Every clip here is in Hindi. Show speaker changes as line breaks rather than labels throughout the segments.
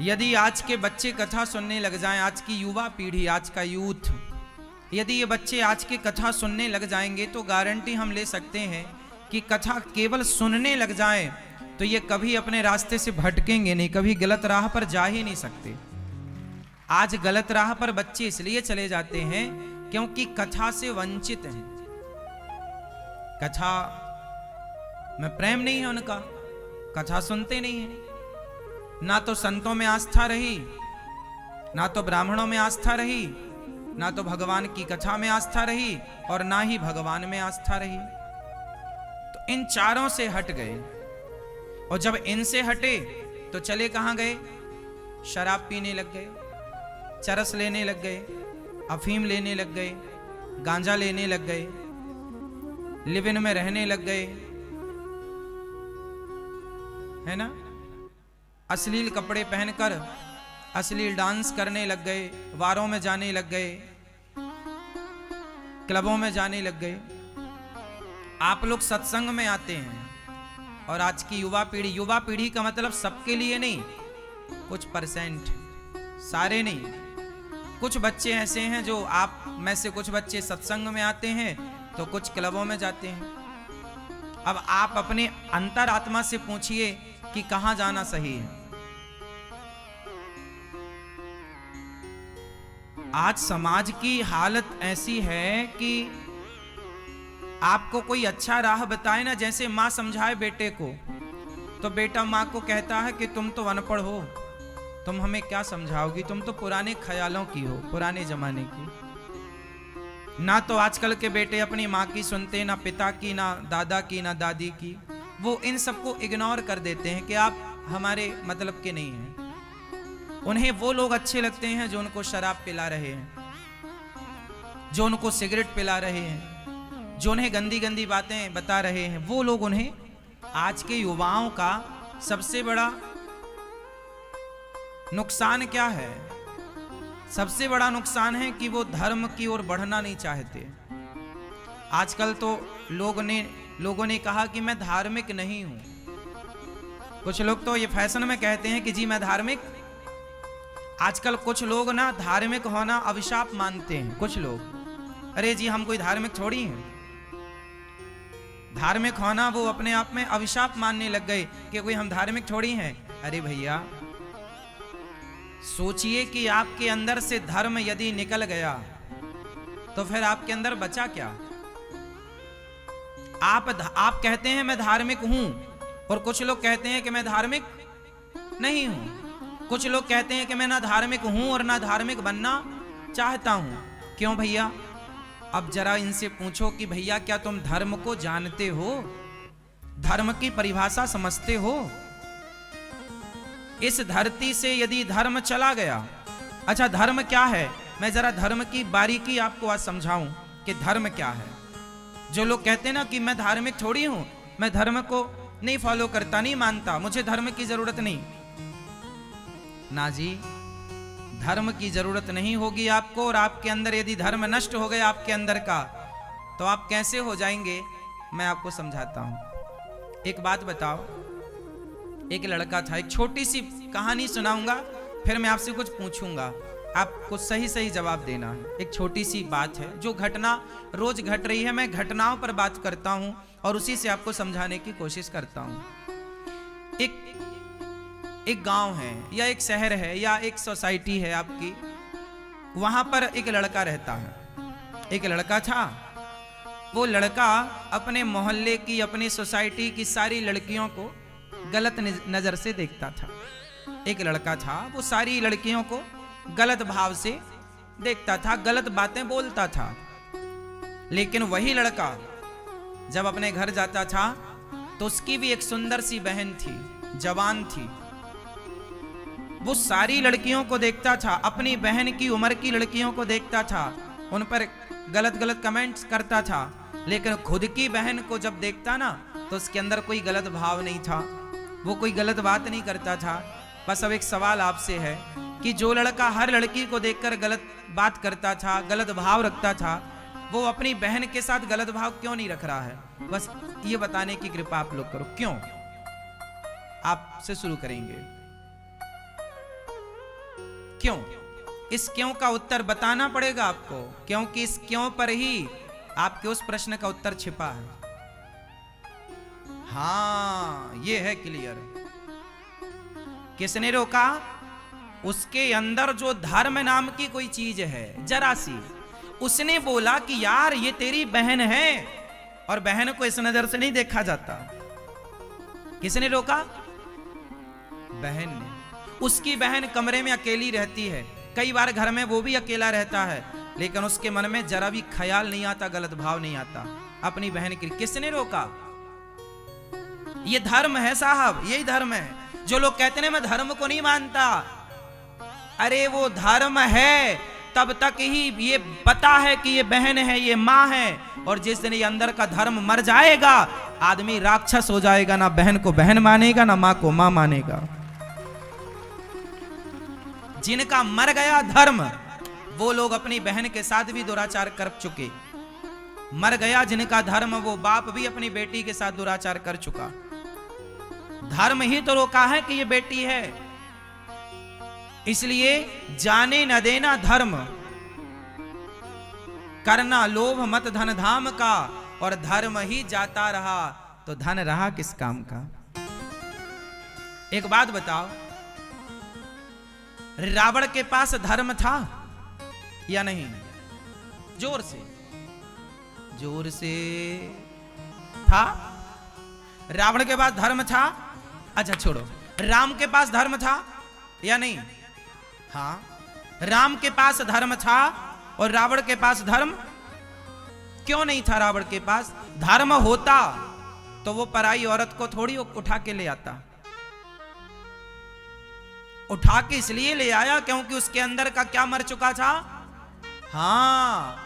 यदि आज के बच्चे कथा सुनने लग जाएं, आज की युवा पीढ़ी, आज का यूथ, यदि ये बच्चे आज की कथा सुनने लग जाएंगे तो गारंटी हम ले सकते हैं कि कथा केवल सुनने लग जाएं तो ये कभी अपने रास्ते से भटकेंगे नहीं, कभी गलत राह पर जा ही नहीं सकते। आज गलत राह पर बच्चे इसलिए चले जाते हैं क्योंकि कथा से वंचित हैं। कथा में प्रेम नहीं है उनका, कथा सुनते नहीं है। ना तो संतों में आस्था रही, ना तो ब्राह्मणों में आस्था रही, ना तो भगवान की कथा में आस्था रही, और ना ही भगवान में आस्था रही। तो इन चारों से हट गए, और जब इनसे हटे तो चले कहां गए? शराब पीने लग गए, चरस लेने लग गए, अफीम लेने लग गए, गांजा लेने लग गए, लिव इन में रहने लग गए, है ना? अश्लील कपड़े पहनकर अश्लील डांस करने लग गए, बारों में जाने लग गए, क्लबों में जाने लग गए। आप लोग सत्संग में आते हैं, और आज की युवा पीढ़ी का मतलब सबके लिए नहीं, कुछ परसेंट, सारे नहीं। कुछ बच्चे ऐसे हैं जो आप में से कुछ बच्चे सत्संग में आते हैं तो कुछ क्लबों में जाते हैं। अब आप अपने अंतरात्मा से पूछिए कि कहां जाना सही है। आज समाज की हालत ऐसी है कि आपको कोई अच्छा राह बताए ना, जैसे मां समझाए बेटे को, तो बेटा मां को कहता है कि तुम तो अनपढ़ हो, तुम हमें क्या समझाओगी, तुम तो पुराने ख्यालों की हो, पुराने जमाने की। ना तो आजकल के बेटे अपनी माँ की सुनते, ना पिता की, ना दादा की, ना दादी की। वो इन सबको इग्नोर कर देते हैं कि आप हमारे मतलब के नहीं हैं। उन्हें वो लोग अच्छे लगते हैं जो उनको शराब पिला रहे हैं, जो उनको सिगरेट पिला रहे हैं, जो उन्हें गंदी गंदी बातें बता रहे हैं। वो लोग उन्हें, आज के युवाओं का सबसे बड़ा नुकसान क्या है? सबसे बड़ा नुकसान है कि वो धर्म की ओर बढ़ना नहीं चाहते। आजकल तो लोगों ने कहा कि मैं धार्मिक नहीं हूं। कुछ लोग तो ये फैशन में कहते हैं कि जी मैं धार्मिक। आजकल कुछ लोग ना धार्मिक होना अभिशाप मानते हैं। कुछ लोग, अरे जी हम कोई धार्मिक थोड़ी हैं। धार्मिक होना वो अपने आप में अभिशाप मानने लग गए कि कोई हम धार्मिक थोड़ी हैं। अरे भैया, सोचिए कि आपके अंदर से धर्म यदि निकल गया तो फिर आपके अंदर बचा क्या? आप कहते हैं मैं धार्मिक हूं, और कुछ लोग कहते हैं कि मैं धार्मिक नहीं हूं। कुछ लोग कहते हैं कि मैं ना धार्मिक हूं और ना धार्मिक बनना चाहता हूं। क्यों भैया? अब जरा इनसे पूछो कि भैया क्या तुम धर्म को जानते हो? धर्म की परिभाषा समझते हो? इस धरती से यदि धर्म चला गया, अच्छा धर्म क्या है? मैं जरा धर्म की बारीकी आपको आज समझाऊं कि धर्म क्या है। जो लोग कहते हैं ना कि मैं धार्मिक थोड़ी हूं, मैं धर्म को नहीं फॉलो करता, नहीं मानता, मुझे धर्म की जरूरत नहीं। ना जी, धर्म की जरूरत नहीं होगी आपको। और आपके अंदर यदि धर्म नष्ट हो गया आपके अंदर का, तो आप कैसे हो जाएंगे मैं आपको समझाता हूं। एक बात बताओ, एक लड़का था, एक छोटी सी कहानी सुनाऊंगा, फिर मैं आपसे कुछ पूछूंगा, आपको सही सही जवाब देना है। एक छोटी सी बात है जो घटना रोज घट रही है। मैं घटनाओं पर बात करता हूं और उसी से आपको समझाने की कोशिश करता हूं। एक गांव है या एक शहर है या एक सोसाइटी है आपकी, वहां पर एक लड़का रहता है। एक लड़का था, वो लड़का अपने मोहल्ले की, अपनी सोसाइटी की सारी लड़कियों को गलत नजर से देखता था। एक लड़का था, वो सारी लड़कियों को गलत भाव से देखता था, गलत बातें बोलता था। लेकिन वही लड़का जब अपने घर जाता था तो उसकी भी एक सुंदर सी बहन थी, जवान थी। वो सारी लड़कियों को देखता था, अपनी बहन की उम्र की लड़कियों को देखता था, उन पर गलत गलत कमेंट्स करता था। लेकिन खुद की बहन को जब देखता ना तो उसके अंदर कोई गलत भाव नहीं था, वो कोई गलत बात नहीं करता था। बस अब एक सवाल आपसे है कि जो लड़का हर लड़की को देखकर गलत बात करता था, गलत भाव रखता था, वो अपनी बहन के साथ गलत भाव क्यों नहीं रख रहा है? बस ये बताने की कृपा आप लोग करो, क्यों? आपसे शुरू करेंगे। क्यों? इस क्यों का उत्तर बताना पड़ेगा आपको, क्योंकि इस क्यों पर ही आपके उस प्रश्न का उत्तर छिपा है। हां, ये है क्लियर। किसने रोका? उसके अंदर जो धर्म नाम की कोई चीज है, जरा सी, उसने बोला कि यार ये तेरी बहन है, और बहन को इस नजर से नहीं देखा जाता। किसने रोका? बहन ने। उसकी बहन कमरे में अकेली रहती है, कई बार घर में वो भी अकेला रहता है, लेकिन उसके मन में जरा भी ख्याल नहीं आता, गलत भाव नहीं आता अपनी बहन की। किसने रोका? ये धर्म है साहब, यही धर्म है। जो लोग कहते हैं मैं धर्म को नहीं मानता, अरे वो धर्म है तब तक ही ये पता है कि ये बहन है, ये मां है, और जिस दिन ये अंदर का धर्म मर जाएगा, आदमी राक्षस हो जाएगा, ना बहन को बहन मानेगा, ना मां को मां मानेगा। जिनका मर गया धर्म, वो लोग अपनी बहन के साथ भी दुराचार कर चुके। मर गया जिनका धर्म, वो बाप भी अपनी बेटी के साथ दुराचार कर चुका। धर्म ही तो रोका है कि ये बेटी है। इसलिए जाने न देना धर्म, करना लोभ मत धन धाम का, और धर्म ही जाता रहा तो धन रहा किस काम का। एक बात बताओ, रावण के पास धर्म था या नहीं? जोर से, जोर से था। रावण के पास धर्म था? अच्छा छोड़ो, राम के पास धर्म था या नहीं? हाँ, राम के पास धर्म था, और रावण के पास धर्म क्यों नहीं था? रावण के पास धर्म होता तो वो पराई औरत को थोड़ी उठा के ले आता। उठा के इसलिए ले आया क्योंकि उसके अंदर का क्या मर चुका था। हाँ,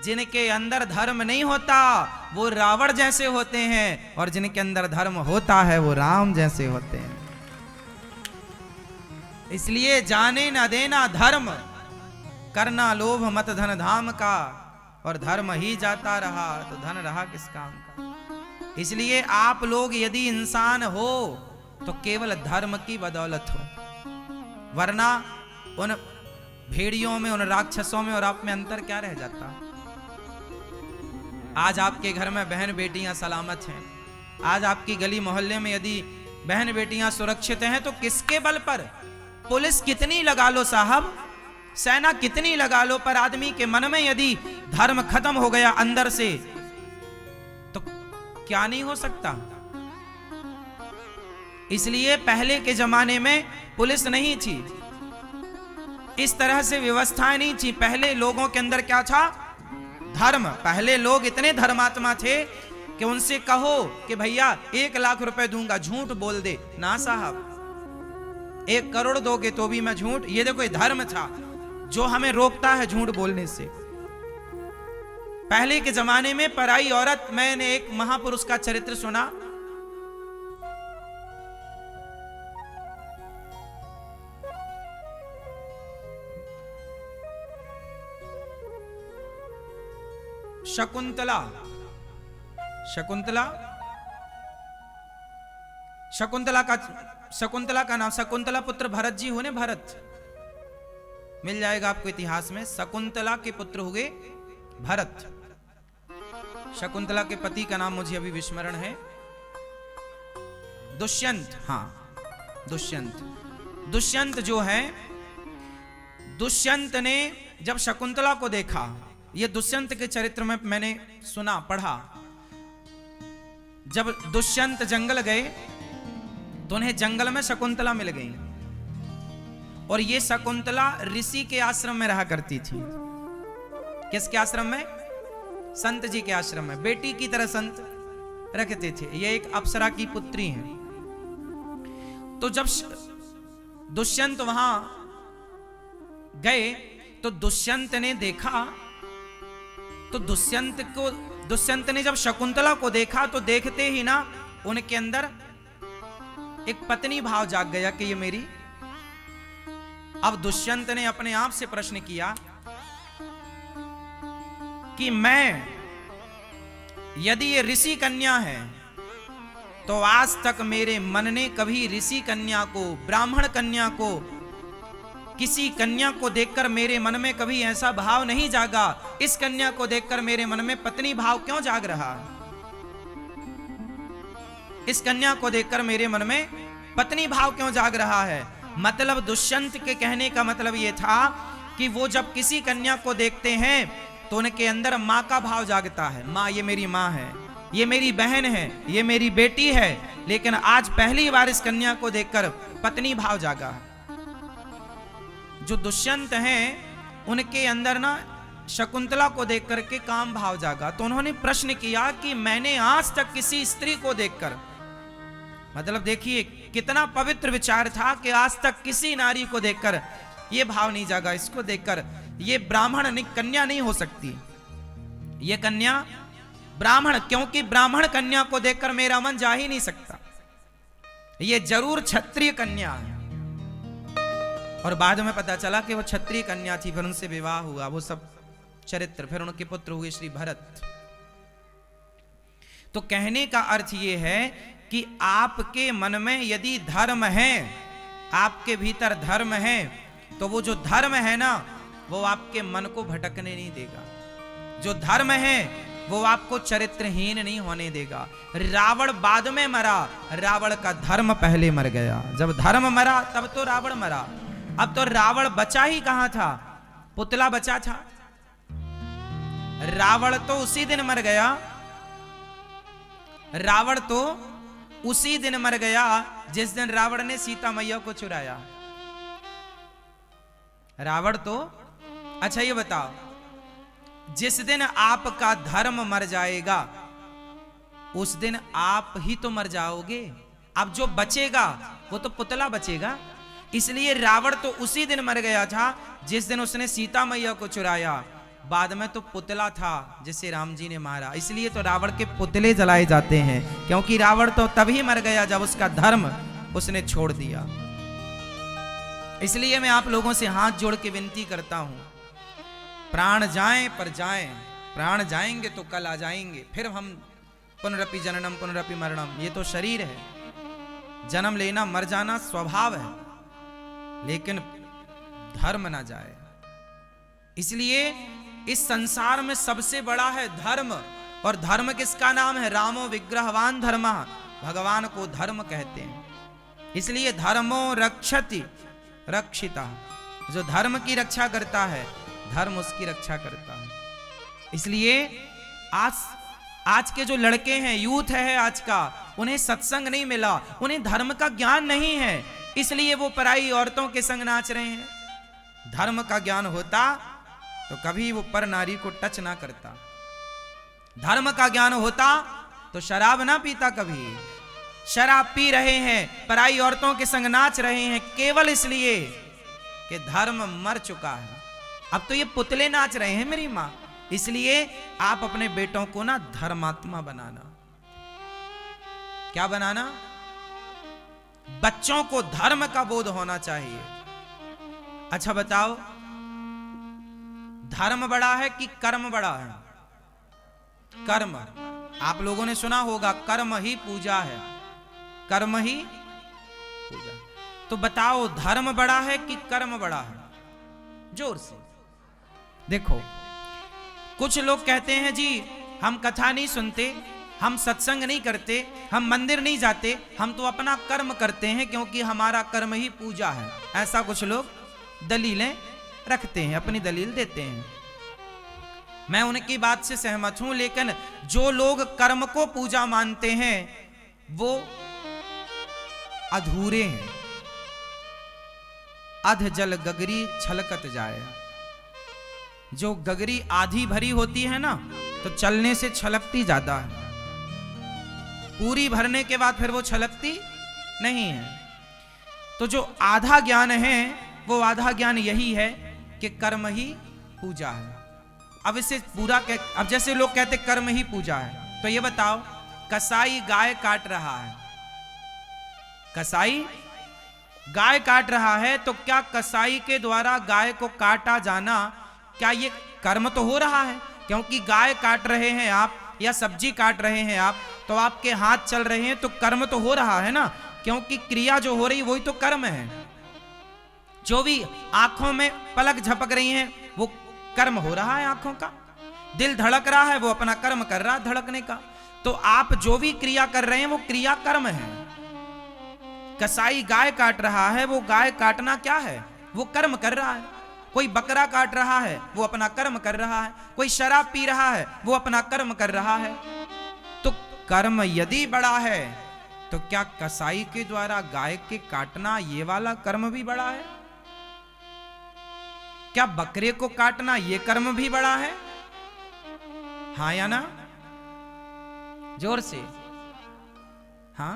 जिनके अंदर धर्म नहीं होता वो रावण जैसे होते हैं, और जिनके अंदर धर्म होता है वो राम जैसे होते हैं। इसलिए जाने न देना धर्म, करना लोभ मत धन धाम का, और धर्म ही जाता रहा तो धन रहा किस काम का। इसलिए आप लोग यदि इंसान हो तो केवल धर्म की बदौलत हो, वरना उन भेड़ियों में, उन राक्षसों में और आप में अंतर क्या रह जाता। आज आपके घर में बहन बेटियां सलामत हैं, आज आपकी गली मोहल्ले में यदि बहन बेटियां सुरक्षित हैं, तो किसके बल पर? पुलिस कितनी लगा लो साहब, सेना कितनी लगा लो, पर आदमी के मन में यदि धर्म खत्म हो गया अंदर से, तो क्या नहीं हो सकता। इसलिए पहले के जमाने में पुलिस नहीं थी, इस तरह से व्यवस्थाएं नहीं थी। पहले लोगों के अंदर क्या था? धर्म। पहले लोग इतने धर्मात्मा थे कि उनसे कहो कि भैया 1 लाख रुपए दूंगा, झूठ बोल दे, ना साहब 1 करोड़ दोगे तो भी मैं झूठ। ये देखो, ये धर्म था जो हमें रोकता है झूठ बोलने से। पहले के जमाने में पराई औरत, मैंने एक महापुरुष का चरित्र सुना, शकुंतला। शकुंतला का नाम, शकुंतला पुत्र भरत जी हुए। भरत मिल जाएगा आपको इतिहास में। शकुंतला के पुत्र हुए भरत। शकुंतला के पति का नाम मुझे अभी विस्मरण है, दुष्यंत। हाँ, दुष्यंत। दुष्यंत जो है, दुष्यंत ने जब शकुंतला को देखा, ये दुष्यंत के चरित्र में मैंने सुना, पढ़ा। जब दुष्यंत जंगल गए तो उन्हें जंगल में शकुंतला मिल गई, और ये शकुंतला ऋषि के आश्रम में रहा करती थी। किसके आश्रम में? संत जी के आश्रम में। बेटी की तरह संत रखते थे। ये एक अप्सरा की पुत्री है। तो जब दुष्यंत वहां गए तो दुष्यंत ने देखा, तो दुष्यंत ने जब शकुंतला को देखा तो देखते ही ना उनके अंदर एक पत्नी भाव जाग गया कि ये मेरी। अब दुष्यंत ने अपने आप से प्रश्न किया कि मैं, यदि ये ऋषि कन्या है तो आज तक मेरे मन ने कभी ऋषि कन्या को, ब्राह्मण कन्या को किसी कन्या को देखकर मेरे मन में कभी ऐसा भाव नहीं जागा, इस कन्या को देखकर मेरे मन में पत्नी भाव क्यों जाग रहा है? इस कन्या को देखकर मेरे मन में पत्नी भाव क्यों जाग रहा है? मतलब दुष्यंत के कहने का मतलब यह था कि वो जब किसी कन्या को देखते हैं तो उनके अंदर माँ का भाव जागता है। माँ, ये मेरी माँ है, ये मेरी बहन है, ये मेरी बेटी है। लेकिन आज पहली बार इस कन्या को देखकर पत्नी भाव जागा है। जो दुष्यंत हैं उनके अंदर ना शकुंतला को देख करके काम भाव जागा। तो उन्होंने प्रश्न किया कि मैंने आज तक किसी स्त्री को देखकर, मतलब देखिए कितना पवित्र विचार था कि आज तक किसी नारी को देखकर ये भाव नहीं जागा, इसको देखकर ये ब्राह्मण कन्या नहीं हो सकती, ये कन्या ब्राह्मण, क्योंकि ब्राह्मण कन्या को देखकर मेरा मन जा ही नहीं सकता, ये जरूर क्षत्रिय कन्या है। और बाद में पता चला कि वो क्षत्रिय कन्या थी, फिर उनसे विवाह हुआ, वो सब चरित्र, फिर उनके पुत्र हुए श्री भरत। तो कहने का अर्थ ये है कि आपके मन में यदि धर्म है, आपके भीतर धर्म है, तो वो जो धर्म है ना वो आपके मन को भटकने नहीं देगा। जो धर्म है वो आपको चरित्रहीन नहीं होने देगा। रावण बाद में मरा, रावण का धर्म पहले मर गया। जब धर्म मरा तब तो रावण मरा। अब तो रावण बचा ही कहां था, पुतला बचा था। रावण तो उसी दिन मर गया, रावण तो उसी दिन मर गया जिस दिन रावण ने सीता मैया को चुराया। रावण तो, अच्छा ये बताओ, जिस दिन आपका धर्म मर जाएगा उस दिन आप ही तो मर जाओगे। अब जो बचेगा वो तो पुतला बचेगा। इसलिए रावण तो उसी दिन मर गया था जिस दिन उसने सीता मैया को चुराया। बाद में तो पुतला था जिसे राम जी ने मारा। इसलिए तो रावण के पुतले जलाए जाते हैं, क्योंकि रावण तो तभी मर गया जब उसका धर्म उसने छोड़ दिया। इसलिए मैं आप लोगों से हाथ जोड़ के विनती करता हूं, प्राण जाएं पर जाएं, प्राण जाएंगे तो कल आ जाएंगे, फिर हम पुनरपि जननम पुनरपि मरणम, ये तो शरीर है, जन्म लेना मर जाना स्वभाव है, लेकिन धर्म ना जाए। इसलिए इस संसार में सबसे बड़ा है धर्म, और धर्म किसका नाम है? रामो विग्रहवान धर्म, भगवान को धर्म कहते हैं। इसलिए धर्मो रक्षति रक्षिता, जो धर्म की रक्षा करता है धर्म उसकी रक्षा करता है। इसलिए आज के जो लड़के हैं, यूथ है आज का, उन्हें सत्संग नहीं मिला, उन्हें धर्म का ज्ञान नहीं है, इसलिए वो पराई औरतों के संग नाच रहे हैं। धर्म का ज्ञान होता तो कभी वो पर नारी को टच ना करता। धर्म का ज्ञान होता तो शराब ना पीता कभी। शराब पी रहे हैं, पराई औरतों के संग नाच रहे हैं, केवल इसलिए कि धर्म मर चुका है। अब तो ये पुतले नाच रहे हैं मेरी मां। इसलिए आप अपने बेटों को ना धर्मात्मा बनाना। क्या बनाना? बच्चों को धर्म का बोध होना चाहिए। अच्छा बताओ, धर्म बड़ा है कि कर्म बड़ा है? कर्म। आप लोगों ने सुना होगा कर्म ही पूजा है, कर्म ही पूजा। तो बताओ धर्म बड़ा है कि कर्म बड़ा है? जोर से देखो। कुछ लोग कहते हैं जी हम कथा नहीं सुनते, हम सत्संग नहीं करते, हम मंदिर नहीं जाते, हम तो अपना कर्म करते हैं क्योंकि हमारा कर्म ही पूजा है। ऐसा कुछ लोग दलीलें रखते हैं, अपनी दलील देते हैं। मैं उनकी बात से सहमत हूं, लेकिन जो लोग कर्म को पूजा मानते हैं वो अधूरे हैं। अध जल गगरी छलकत जाए। जो गगरी आधी भरी होती है ना तो चलने से छलकती ज्यादा है, पूरी भरने के बाद फिर वो छलकती नहीं है। तो जो आधा ज्ञान है वो आधा ज्ञान यही है कि कर्म ही पूजा है। अब इसे पूरा अब जैसे लोग कहते कर्म ही पूजा है, तो ये बताओ कसाई गाय काट रहा है, कसाई गाय काट रहा है, तो क्या कसाई के द्वारा गाय को काटा जाना, क्या ये कर्म तो हो रहा है? क्योंकि गाय काट रहे हैं आप या सब्जी काट रहे हैं आप, तो आपके हाथ चल रहे हैं, तो कर्म तो हो रहा है ना, क्योंकि क्रिया जो हो रही वही तो कर्म है। जो भी आंखों में पलक झपक रही हैं वो कर्म हो रहा है आंखों का। दिल धड़क रहा है वो अपना कर्म कर रहा है धड़कने का। तो आप जो भी क्रिया कर रहे हैं वो क्रिया कर्म है। कसाई गाय काट रहा है, वो गाय काटना क्या है? वो कर्म कर रहा है। कोई बकरा काट रहा है वो अपना कर्म कर रहा है। कोई शराब पी रहा है वो अपना कर्म कर रहा है। तो कर्म यदि बड़ा है तो क्या कसाई के द्वारा गाय के काटना ये वाला कर्म भी बड़ा है? क्या बकरे को काटना ये कर्म भी बड़ा है? हाँ या ना? जोर से हाँ।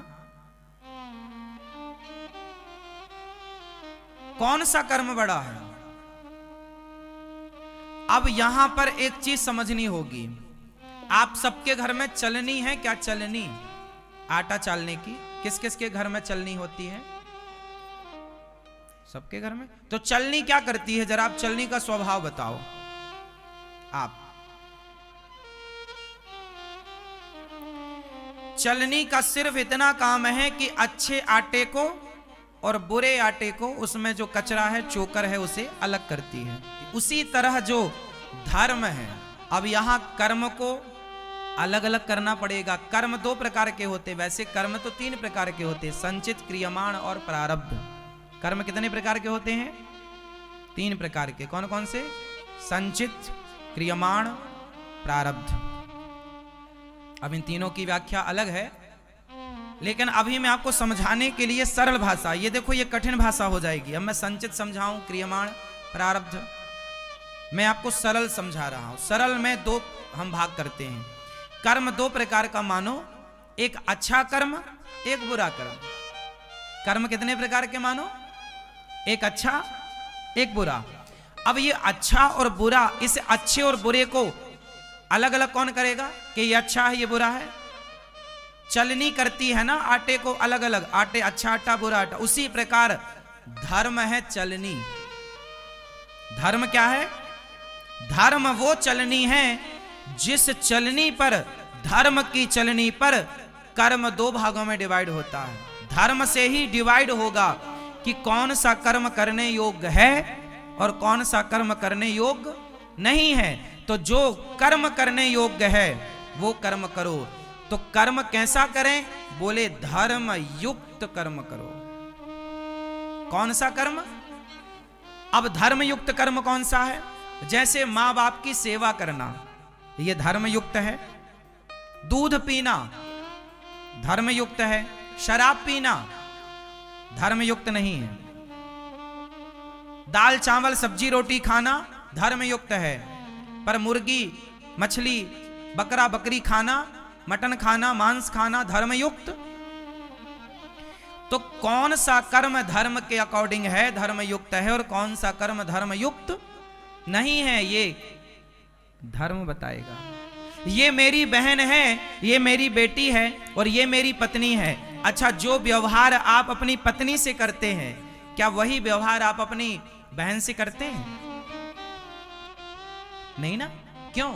कौन सा कर्म बड़ा है? अब यहां पर एक चीज समझनी होगी। आप सबके घर में चलनी है क्या? चलनी आटा चालने की किस किस के घर में चलनी होती है? सबके घर में। तो चलनी क्या करती है? जरा आप चलनी का स्वभाव बताओ। आप चलनी का सिर्फ इतना काम है कि अच्छे आटे को और बुरे आटे को, उसमें जो कचरा है चोकर है उसे अलग करती है। उसी तरह जो धर्म है, अब यहां कर्म को अलग अलग करना पड़ेगा। कर्म 2 प्रकार के होते, वैसे कर्म तो 3 प्रकार के होते, संचित, क्रियमाण और प्रारब्ध। कर्म कितने प्रकार के होते हैं? 3 प्रकार के। कौन कौन से? संचित, क्रियमाण, प्रारब्ध। अब इन तीनों की व्याख्या अलग है, लेकिन अभी मैं आपको समझाने के लिए सरल भाषा, ये देखो ये कठिन भाषा हो जाएगी। अब मैं संचित समझाऊं, क्रियमाण, प्रारब्ध, मैं आपको सरल समझा रहा हूं। सरल में 2 हम भाग करते हैं। कर्म 2 प्रकार का मानो, एक अच्छा कर्म, एक बुरा कर्म। कर्म कितने प्रकार के मानो? एक अच्छा, एक बुरा। अब ये अच्छा और बुरा, इस अच्छे और बुरे को अलग अलग कौन करेगा कि ये अच्छा है ये बुरा है? चलनी करती है ना आटे को अलग अलग, आटे अच्छा आटा बुरा आटा। उसी प्रकार धर्म है चलनी। धर्म क्या है? धर्म वो चलनी है जिस चलनी पर, धर्म की चलनी पर कर्म 2 भागों में डिवाइड होता है। धर्म से ही डिवाइड होगा कि कौन सा कर्म करने योग्य है और कौन सा कर्म करने योग्य नहीं है। तो जो कर्म करने योग्य है वो कर्म करो। तो कर्म कैसा करें? बोले धर्म युक्त कर्म करो। कौन सा कर्म? अब धर्म युक्त कर्म कौन सा है? जैसे मां बाप की सेवा करना, यह धर्म युक्त है। दूध पीना धर्म युक्त है। शराब पीना धर्म युक्त नहीं है। दाल चावल सब्जी रोटी खाना धर्म युक्त है, पर मुर्गी मछली बकरा बकरी खाना, मटन खाना, मांस खाना धर्म युक्त। तो कौन सा कर्म धर्म के अकॉर्डिंग है, धर्म युक्त है, और कौन सा कर्म धर्म युक्त नहीं है, ये धर्म बताएगा। ये मेरी बहन है, ये मेरी बेटी है और ये मेरी पत्नी है। अच्छा, जो व्यवहार आप अपनी पत्नी से करते हैं, क्या वही व्यवहार आप अपनी बहन से करते हैं? नहीं ना। क्यों?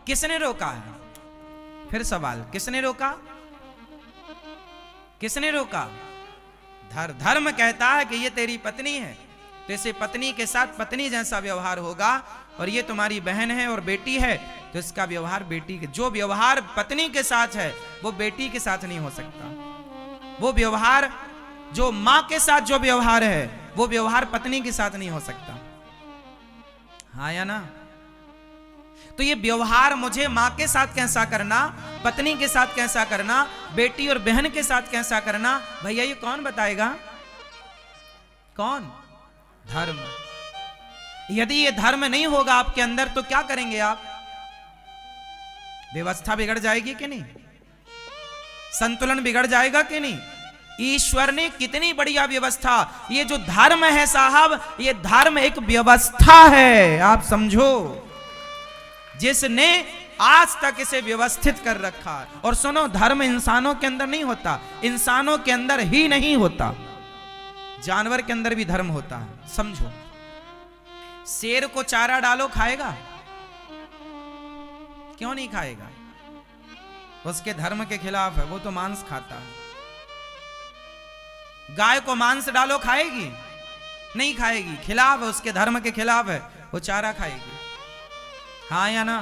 किसने रोका है? फिर सवाल, किसने रोका? किसने रोका? धर्म कहता है कि ये तेरी पत्नी है, तो इसे पत्नी के साथ पत्नी जैसा व्यवहार होगा, और ये तुम्हारी बहन है और बेटी है तो इसका व्यवहार बेटी के, जो व्यवहार पत्नी के साथ है वो बेटी के साथ नहीं हो सकता। वो व्यवहार जो मां के साथ जो व्यवहार है वो व्यवहार पत्नी के साथ नहीं हो सकता। हाँ या ना? तो ये व्यवहार मुझे मां के साथ कैसा करना, पत्नी के साथ कैसा करना, बेटी और बहन के साथ कैसा करना, भैया ये कौन बताएगा? कौन? धर्म। यदि ये धर्म नहीं होगा आपके अंदर तो क्या करेंगे आप? व्यवस्था बिगड़ जाएगी कि नहीं? संतुलन बिगड़ जाएगा कि नहीं? ईश्वर ने कितनी बढ़िया व्यवस्था, ये जो धर्म है साहब, ये धर्म एक व्यवस्था है, आप समझो, जिसने आज तक इसे व्यवस्थित कर रखा। और सुनो, धर्म इंसानों के अंदर नहीं होता, इंसानों के अंदर ही नहीं होता, जानवर के अंदर भी धर्म होता है। समझो, शेर को चारा डालो खाएगा? क्यों नहीं खाएगा? उसके धर्म के खिलाफ है, वो तो मांस खाता है। गाय को मांस डालो खाएगी? नहीं खाएगी, खिलाफ है, उसके धर्म के खिलाफ है, वो चारा खाएगी। हाँ या ना?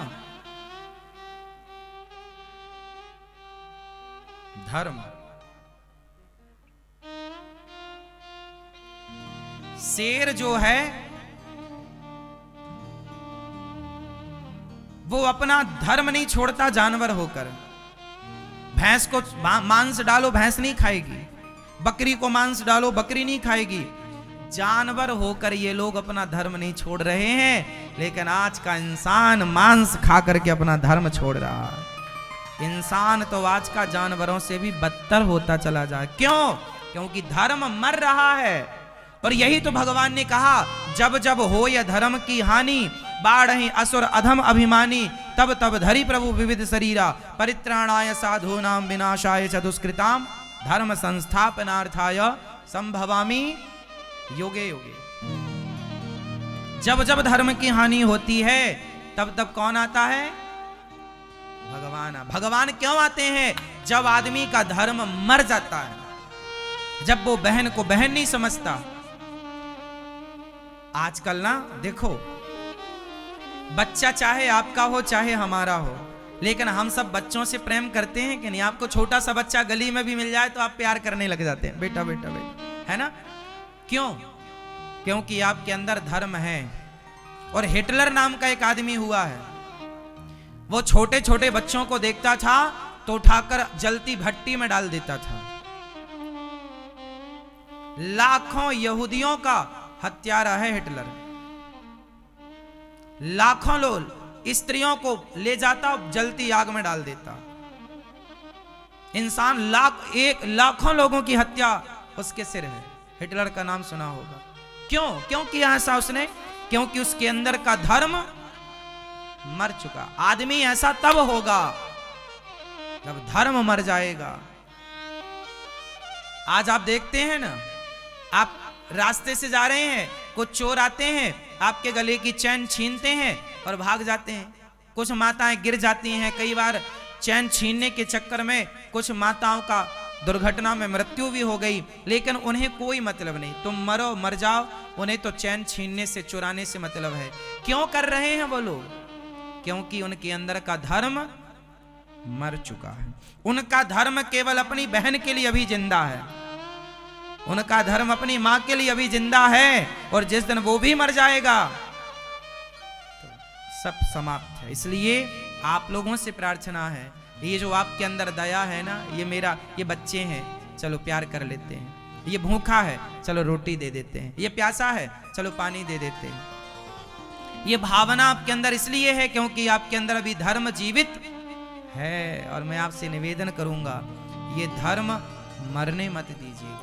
धर्म, शेर जो है वो अपना धर्म नहीं छोड़ता जानवर होकर। भैंस को मांस डालो, भैंस नहीं खाएगी। बकरी को मांस डालो, बकरी नहीं खाएगी। जानवर होकर ये लोग अपना धर्म नहीं छोड़ रहे हैं, लेकिन आज का इंसान मांस खा करके अपना धर्म छोड़ रहा है। इंसान तो आज का जानवरों से भी बदतर होता चला जा। क्यों? क्योंकि धर्म मर रहा है। और यही तो भगवान ने कहा, जब जब हो यह धर्म की हानि, बाढ़हि असुर अधम अभिमानी, तब तब धरि प्रभु विविध शरीरा, परित्राणाय साधूनां विनाशाय च दुष्कृताम, धर्म संस्थापनार्थाय संभवामि योगे योगे। जब जब धर्म की हानि होती है, तब तब कौन आता है? भगवान। भगवान क्यों आते हैं? जब आदमी का धर्म मर जाता है, जब वो बहन को बहन नहीं समझता। आजकल ना देखो, बच्चा चाहे आपका हो चाहे हमारा हो, लेकिन हम सब बच्चों से प्रेम करते हैं कि नहीं? आपको छोटा सा बच्चा गली में भी मिल जाए तो आप प्यार करने लग जाते हैं, बेटा बेटा बेटा, है ना? क्यों? क्योंकि आपके अंदर धर्म है। और हिटलर नाम का एक आदमी हुआ है, वो छोटे छोटे बच्चों को देखता था तो उठाकर जलती भट्टी में डाल देता था। लाखों यहूदियों का हत्यारा है हिटलर। लाखों लोग स्त्रियों को ले जाता, जलती आग में डाल देता। इंसान लाखों लोगों की हत्या उसके सिर है। हिटलर का नाम सुना होगा। क्यों? क्यों किया ऐसा उसने? क्योंकि उसके अंदर का धर्म मर चुका। आदमी ऐसा तब होगा जब धर्म मर जाएगा। आज आप देखते हैं ना, आप रास्ते से जा रहे हैं, कुछ चोर आते हैं, आपके गले की चैन छीनते हैं और भाग जाते हैं। कुछ माताएं गिर जाती हैं। कई बार चैन छीनने के चक्कर में कुछ माताओं का दुर्घटना में मृत्यु भी हो गई, लेकिन उन्हें कोई मतलब नहीं। तुम मरो मर जाओ, उन्हें तो चैन छीनने से, चुराने से मतलब है। क्यों कर रहे हैं वो लोग? क्योंकि उनके अंदर का धर्म मर चुका है। उनका धर्म केवल अपनी बहन के लिए अभी जिंदा है। उनका धर्म अपनी मां के लिए अभी जिंदा है, और जिस दिन वो भी मर जाएगा तो सब समाप्त है। इसलिए आप लोगों से प्रार्थना है, ये जो आपके अंदर दया है ना, ये बच्चे हैं, चलो प्यार कर लेते हैं। ये भूखा है, चलो रोटी दे देते हैं। ये प्यासा है, चलो पानी दे देते हैं। ये भावना आपके अंदर इसलिए है क्योंकि आपके अंदर अभी धर्म जीवित है। और मैं आपसे निवेदन करूंगा, ये धर्म मरने मत दीजिए।